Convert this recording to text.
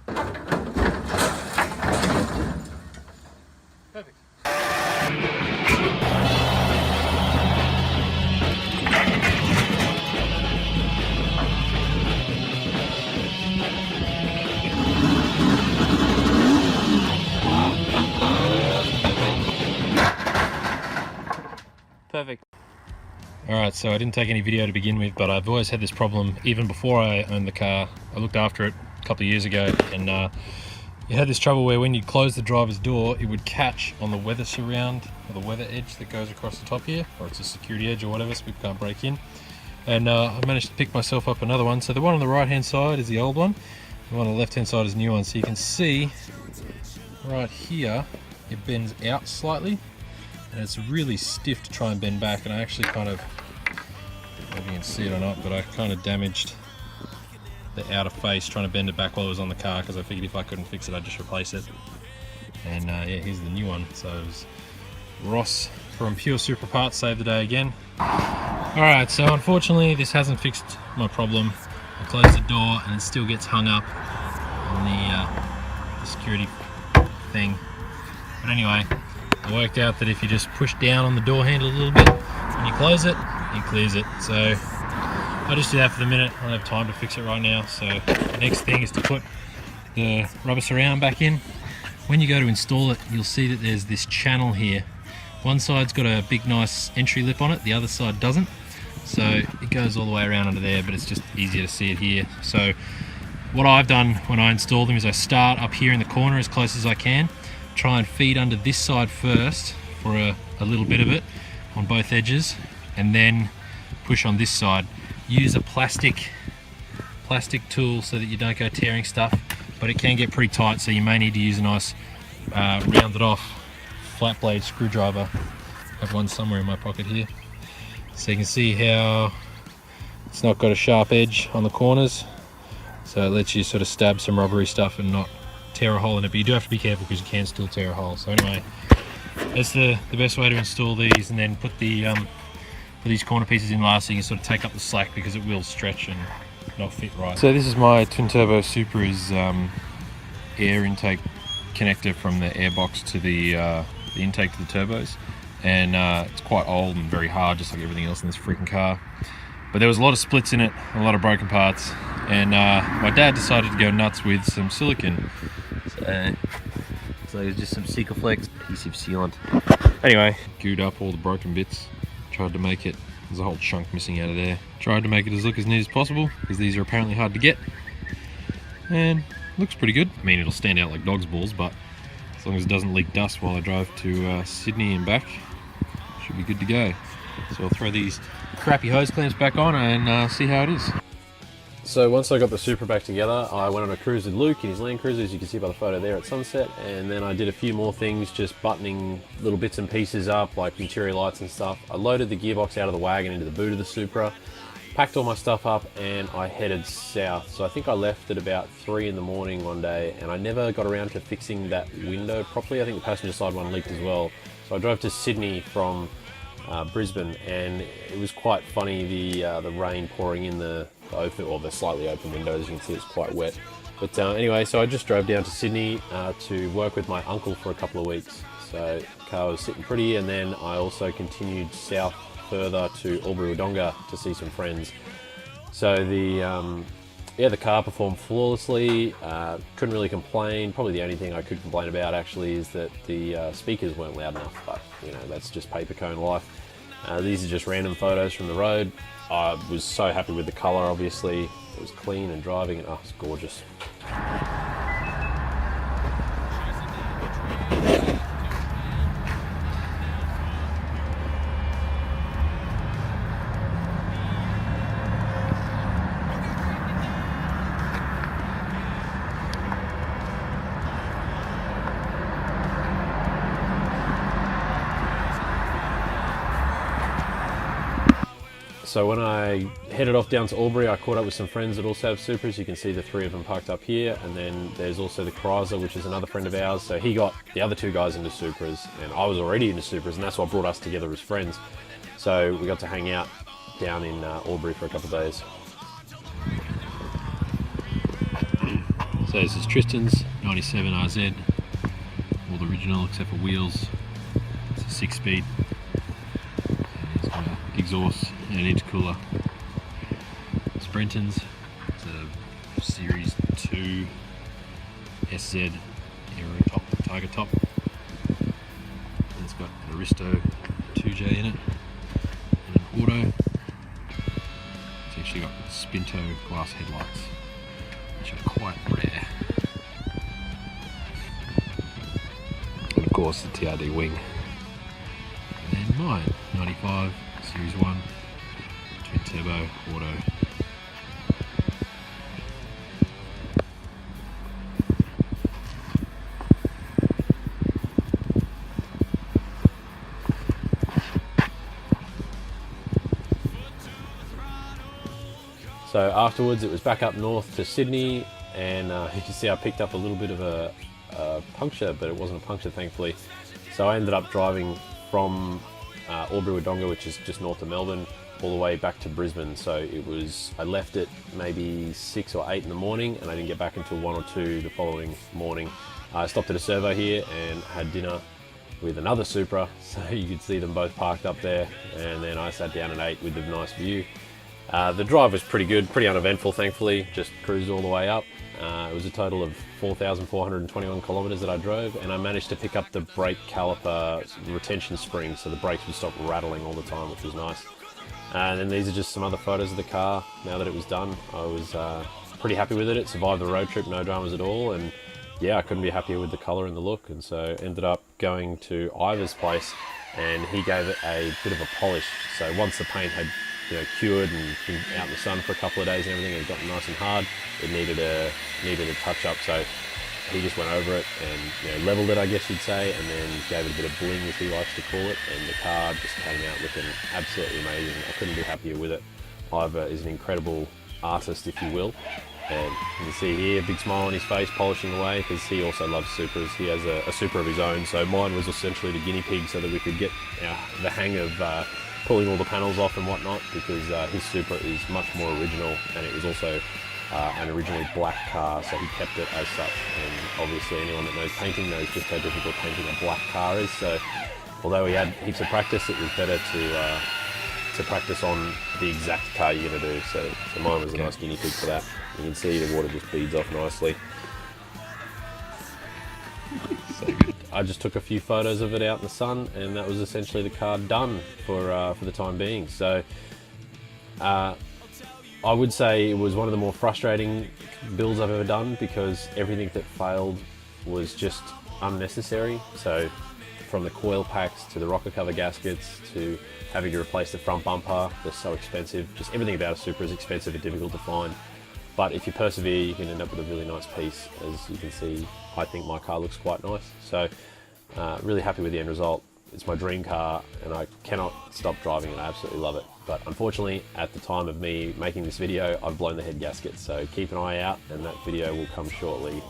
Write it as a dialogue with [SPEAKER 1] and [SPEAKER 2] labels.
[SPEAKER 1] Perfect. Perfect. Alright, so I didn't take any video to begin with, but I've always had this problem even before I owned the car. I looked after it a couple of years ago, and you had this trouble where when you close the driver's door, it would catch on the weather surround, or the weather edge that goes across the top here, or it's a security edge or whatever, so people can't break in. And I managed to pick myself up another one. So the one on the right hand side is the old one, the one on the left hand side is the new one. So you can see right here, it bends out slightly, and it's really stiff to try and bend back, and I actually kind of, I don't know if you can see it or not, but I kind of damaged the outer face trying to bend it back while it was on the car, because I figured if I couldn't fix it I'd just replace it. And yeah, here's the new one. So it was Ross from Pure Supra Parts saved the day again. Alright, so unfortunately this hasn't fixed my problem. I closed the door and it still gets hung up on the security thing. But anyway, I worked out that if you just push down on the door handle a little bit, when you close it, it clears it. So I'll just do that for the minute. I don't have time to fix it right now. So the next thing is to put the rubber surround back in. When you go to install it, you'll see that there's this channel here. One side's got a big nice entry lip on it, the other side doesn't. So it goes all the way around under there, but it's just easier to see it here. So what I've done when I install them is I start up here in the corner as close as I can, try and feed under this side first for a little bit of it on both edges, and then push on this side. Use a plastic tool so that you don't go tearing stuff, but it can get pretty tight, so you may need to use a nice rounded off flat blade screwdriver. I have one somewhere in my pocket here. So you can see how it's not got a sharp edge on the corners, so it lets you sort of stab some rubbery stuff and not tear a hole in it, but you do have to be careful because you can still tear a hole. So anyway, that's the best way to install these, and then put these corner pieces in last so you can sort of take up the slack, because it will stretch and not fit right. So this is my Twin Turbo Supra's air intake connector from the airbox to the intake to the turbos, and it's quite old and very hard, just like everything else in this freaking car. But there was a lot of splits in it, a lot of broken parts, and my dad decided to go nuts with some silicone. So it's just some Sikaflex adhesive sealant. Anyway, glued up all the broken bits. Tried to make it, there's a whole chunk missing out of there. Tried to make it look as neat as possible, because these are apparently hard to get. And looks pretty good. I mean, it'll stand out like dog's balls, but as long as it doesn't leak dust while I drive to Sydney and back, should be good to go. So I'll throw these crappy hose clamps back on and see how it is. So once I got the Supra back together, I went on a cruise with Luke in his Land Cruiser, as you can see by the photo there at sunset, and then I did a few more things, just buttoning little bits and pieces up, like interior lights and stuff. I loaded the gearbox out of the wagon into the boot of the Supra, packed all my stuff up, and I headed south. So I think I left at about 3 in the morning one day, and I never got around to fixing that window properly. I think the passenger side one leaked as well. So I drove to Sydney from Brisbane, and it was quite funny, the rain pouring in the open, or the slightly open windows. As you can see, it's quite wet. But anyway, so I just drove down to Sydney to work with my uncle for a couple of weeks. So the car was sitting pretty, and then I also continued south further to Albury-Wodonga to see some friends. So the car performed flawlessly. Couldn't really complain. Probably the only thing I could complain about actually is that the speakers weren't loud enough, but you know, that's just paper cone life. These are just random photos from the road. I was so happy with the colour, obviously. It was clean and driving, and it's gorgeous. So when I headed off down to Albury, I caught up with some friends that also have Supras. You can see the 3 of them parked up here, and then there's also the Chrysler, which is another friend of ours. So he got the other 2 guys into Supras, and I was already into Supras, and that's what brought us together as friends. So we got to hang out down in Albury for a couple of days. So this is Tristan's 97 RZ, all the original except for wheels. It's a 6-speed. It's got an exhaust and an intercooler. Sprinton's, it's a Series 2 SZ aero top, Tiger top. And it's got an Aristo 2J in it and an auto. It's actually got Spinto glass headlights, which are quite rare. And of course the TRD wing. And then mine, 95 Series 1 Twin Turbo Auto. So afterwards it was back up north to Sydney, and you can see I picked up a little bit of a puncture, but it wasn't a puncture thankfully. So I ended up driving from Albury-Wodonga, which is just north of Melbourne, all the way back to Brisbane. So I left at maybe 6 or 8 in the morning, and I didn't get back until 1 or 2 the following morning. I stopped at a servo here and had dinner with another Supra, so you could see them both parked up there, and then I sat down at 8 with the nice view. The drive was pretty good, pretty uneventful thankfully, just cruised all the way up. It was a total of 4,421 kilometers that I drove, and I managed to pick up the brake caliper retention spring, so the brakes would stop rattling all the time, which was nice. And then these are just some other photos of the car now that it was done. I was pretty happy with it. It survived the road trip, no dramas at all, and yeah, I couldn't be happier with the colour and the look, and so ended up going to Ivor's place, and he gave it a bit of a polish. So once the paint had cured and been out in the sun for a couple of days and everything, and it got nice and hard, it needed a touch up. So he just went over it and leveled it, I guess you'd say, and then gave it a bit of bling, as he likes to call it, and the car just came out looking absolutely amazing. I couldn't be happier with it. Ivor is an incredible artist, if you will, and you can see here a big smile on his face, polishing away, because he also loves Supras. He has a Supra of his own, so mine was essentially the guinea pig so that we could get the hang of pulling all the panels off and whatnot, because his Supra is much more original, and it was also an originally black car, so he kept it as such. And obviously anyone that knows painting knows just how difficult painting a black car is, so although he had heaps of practice, it was better to practice on the exact car you're going to do. So mine was a nice guinea pig for that. You can see the water just beads off nicely. So good. I just took a few photos of it out in the sun, and that was essentially the car done for the time being. So I would say it was one of the more frustrating builds I've ever done, because everything that failed was just unnecessary. So from the coil packs to the rocker cover gaskets to having to replace the front bumper, they're so expensive. Just everything about a Supra is expensive and difficult to find. But if you persevere, you can end up with a really nice piece. As you can see, I think my car looks quite nice. So really happy with the end result. It's my dream car, and I cannot stop driving it. I absolutely love it. But unfortunately, at the time of me making this video, I've blown the head gasket. So keep an eye out, and that video will come shortly.